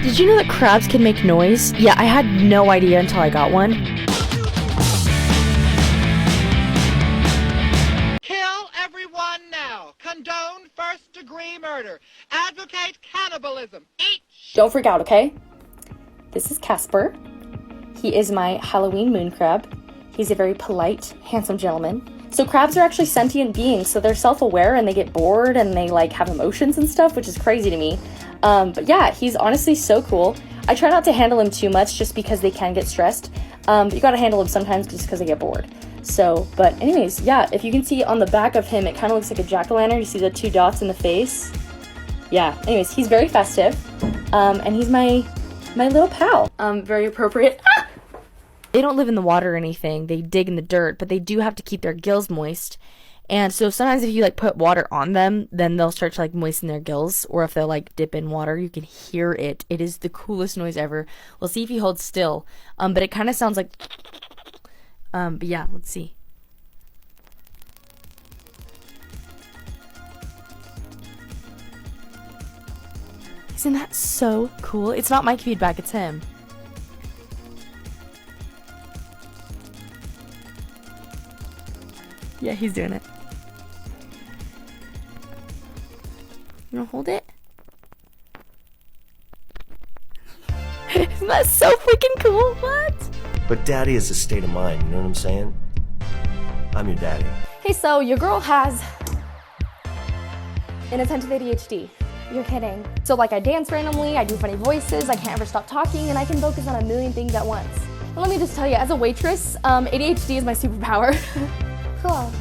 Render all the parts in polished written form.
Did you know that crabs can make noise? Yeah, I had no idea until I got one. Kill everyone now. Condone first-degree murder. Advocate cannibalism. Eat. Don't freak out, okay? This is Casper. He is my Halloween moon crab. He's a very polite, handsome gentleman. So crabs are actually sentient beings, so they're self-aware and they get bored and they like have emotions and stuff, which is crazy to me. But yeah, he's honestly so cool. I try not to handle him too much just because they can get stressed. But you gotta handle him sometimes just because they get bored. So, but anyways, yeah, if you can see on the back of him, it kind of looks like a jack-o'-lantern. You see the 2 dots in the face? Yeah, anyways, he's very festive. And he's my little pal. Very appropriate. They don't live in the water or anything. They dig in the dirt, but they do have to keep their gills moist. And so sometimes if you like put water on them, then they'll start to like moisten their gills. Or if they'll like dip in water, you can hear it. It is the coolest noise ever. We'll see if he holds still. But it kind of sounds like... but yeah, let's see. Isn't that so cool? It's not my feedback, it's him. Yeah, he's doing it. You wanna hold it? Isn't that so freaking cool? What? But daddy is a state of mind, you know what I'm saying? I'm your daddy. Hey, so your girl has inattentive ADHD. You're kidding. So like I dance randomly, I do funny voices, I can't ever stop talking, and I can focus on a million things at once. And let me just tell you, as a waitress, ADHD is my superpower. Cool.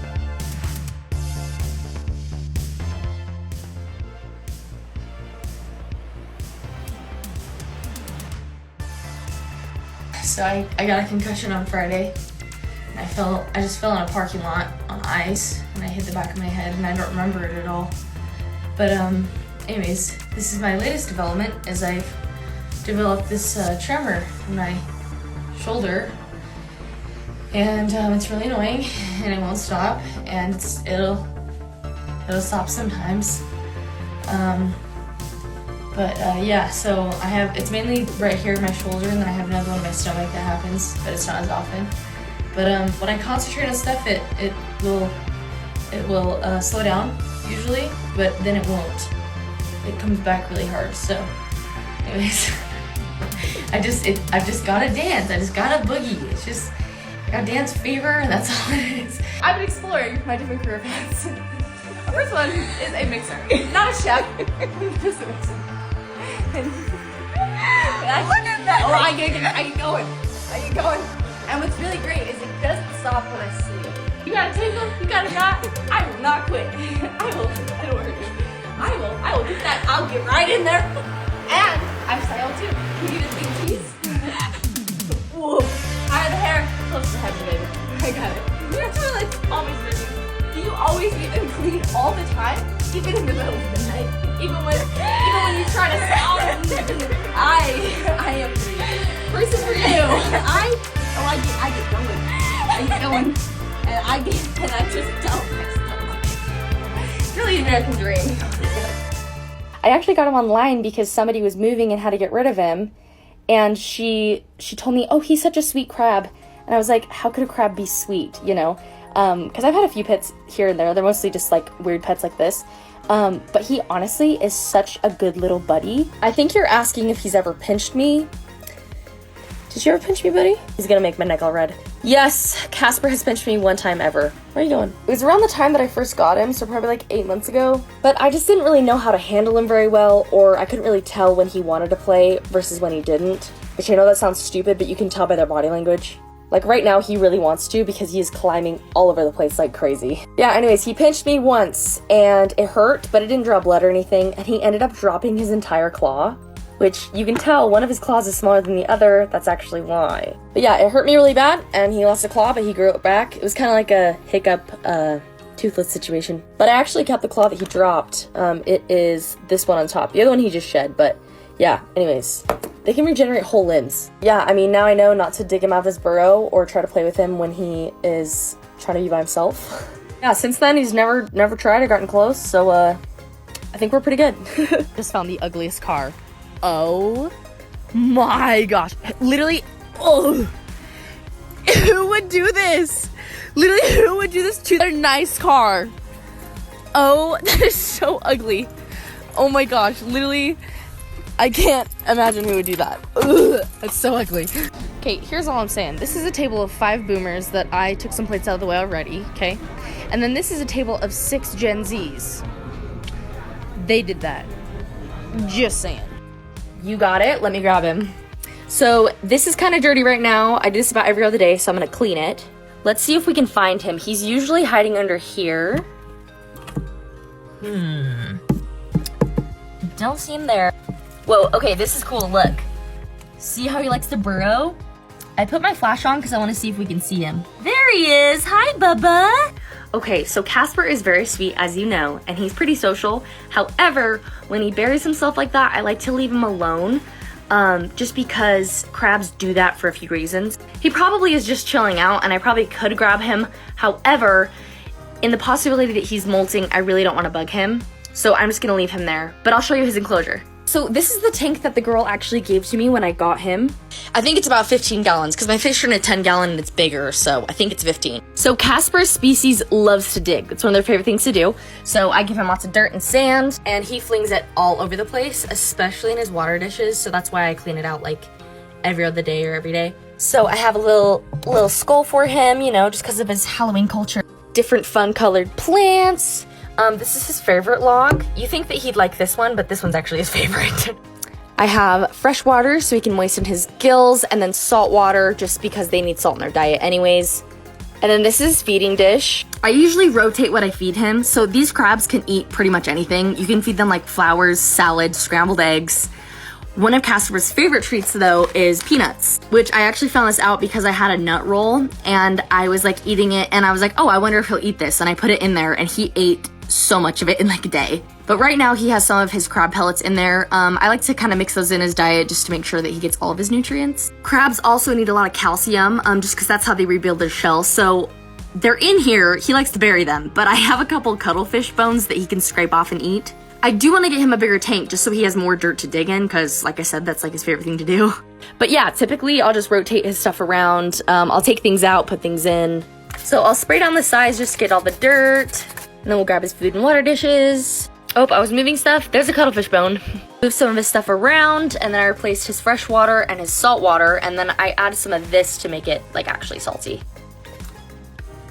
So I got a concussion on Friday. I just fell in a parking lot on ice and I hit the back of my head and I don't remember it at all. But anyways, this is my latest development as I've developed this tremor in my shoulder. And it's really annoying and it won't stop and it'll stop sometimes. Yeah, so it's mainly right here in my shoulder and then I have another one in my stomach that happens, but it's not as often. But when I concentrate on stuff, it will slow down usually, but then it won't. It comes back really hard, so anyways. I've just gotta dance, I just gotta boogie. It's just, I got dance fever and that's all it is. I've been exploring my different career paths. The first one is a mixer, not a chef, just a mixer. Look at that! Oh, I get going. And what's really great is it doesn't stop when I sleep. You got a tingle? You got a knot? I will not quit. I will do that. I'll get right in there. And I'm style too. You need a big piece. Whoa. Higher the hair, close to the head, baby. I got it. Your toilet's always busy. Do you always leave them clean all the time? Even in the middle of the night? Even when you try to solve it? I am the person for you. I get going. And I just don't. It's really the American dream. I actually got him online because somebody was moving and had to get rid of him. And she told me, oh, he's such a sweet crab. And I was like, how could a crab be sweet, you know? Because I've had a few pets here and there. They're mostly just like weird pets like this. But he honestly is such a good little buddy. I think you're asking if he's ever pinched me. Did you ever pinch me, buddy? He's gonna make my neck all red. Yes, Casper has pinched me one time ever. Where are you going? It was around the time that I first got him, so probably like 8 months ago. But I just didn't really know how to handle him very well, or I couldn't really tell when he wanted to play versus when he didn't. Which I know that sounds stupid, but you can tell by their body language. Like right now, he really wants to because he is climbing all over the place like crazy. Yeah, anyways, he pinched me once and it hurt, but it didn't draw blood or anything. And he ended up dropping his entire claw, which you can tell one of his claws is smaller than the other. That's actually why. But yeah, it hurt me really bad and he lost a claw, but he grew it back. It was kind of like a hiccup, toothless situation. But I actually kept the claw that he dropped. It is this one on top. The other one he just shed, but yeah, anyways. They can regenerate whole limbs. Yeah, I mean, now I know not to dig him out of his burrow or try to play with him when he is trying to be by himself. Yeah, since then, he's never tried or gotten close, so, I think we're pretty good. Just found the ugliest car. Oh my gosh. Literally, oh. Who would do this? Literally, who would do this to their nice car? Oh, that is so ugly. Oh my gosh, literally, I can't imagine who would do that. Ugh, that's so ugly. Okay, here's all I'm saying. This is a table of 5 boomers that I took some plates out of the way already, okay? And then this is a table of 6 Gen Zs. They did that. Just saying. You got it. Let me grab him. So this is kind of dirty right now. I do this about every other day, so I'm going to clean it. Let's see if we can find him. He's usually hiding under here. Don't see him there. Whoa, okay, this is cool. Look. See how he likes to burrow? I put my flash on because I want to see if we can see him. There he is. Hi, Bubba. Okay, so Casper is very sweet, as you know, and he's pretty social. However, when he buries himself like that, I like to leave him alone, just because crabs do that for a few reasons. He probably is just chilling out, and I probably could grab him. However, in the possibility that he's molting, I really don't want to bug him, so I'm just going to leave him there. But I'll show you his enclosure. So this is the tank that the girl actually gave to me when I got him. I think it's about 15 gallons because my fish are in a 10 gallon and it's bigger, so I think it's 15. So Casper's species loves to dig. It's one of their favorite things to do. So I give him lots of dirt and sand, and he flings it all over the place, especially in his water dishes. So that's why I clean it out like every other day or every day. So I have a little skull for him, you know, just because of his Halloween culture. Different fun colored plants. This is his favorite log. You think that he'd like this one, but this one's actually his favorite. I have fresh water so he can moisten his gills, and then salt water just because they need salt in their diet anyways. And then this is his feeding dish. I usually rotate what I feed him, so these crabs can eat pretty much anything. You can feed them like flowers, salad, scrambled eggs. One of Casper's favorite treats though is peanuts, which I actually found this out because I had a nut roll and I was like eating it and I was like, oh, I wonder if he'll eat this. And I put it in there and he ate so much of it in like a day. But right now he has some of his crab pellets in there. I like to kind of mix those in his diet just to make sure that he gets all of his nutrients. Crabs also need a lot of calcium just because that's how they rebuild their shell. So they're in here, he likes to bury them, but I have a couple cuttlefish bones that he can scrape off and eat. I do want to get him a bigger tank just so he has more dirt to dig in because, like I said, that's like his favorite thing to do. But yeah, typically I'll just rotate his stuff around. I'll take things out, put things in. So I'll spray down the sides just to get all the dirt. And then we'll grab his food and water dishes. Oh, I was moving stuff. There's a cuttlefish bone. Move some of his stuff around, and then I replaced his fresh water and his salt water, and then I added some of this to make it like actually salty.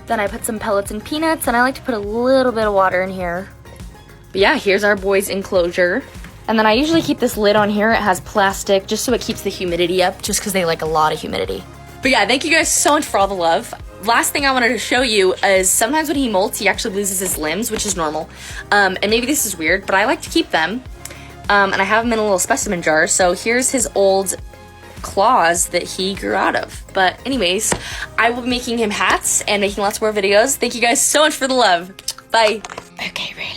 Then I put some pellets and peanuts, and I like to put a little bit of water in here. But yeah, here's our boy's enclosure. And then I usually keep this lid on here. It has plastic just so it keeps the humidity up, just because they like a lot of humidity. But yeah, thank you guys so much for all the love. Last thing I wanted to show you is sometimes when he molts, he actually loses his limbs, which is normal. And maybe this is weird, but I like to keep them. And I have them in a little specimen jar. So here's his old claws that he grew out of. But anyways, I will be making him hats and making lots more videos. Thank you guys so much for the love. Bye. Okay, Ray.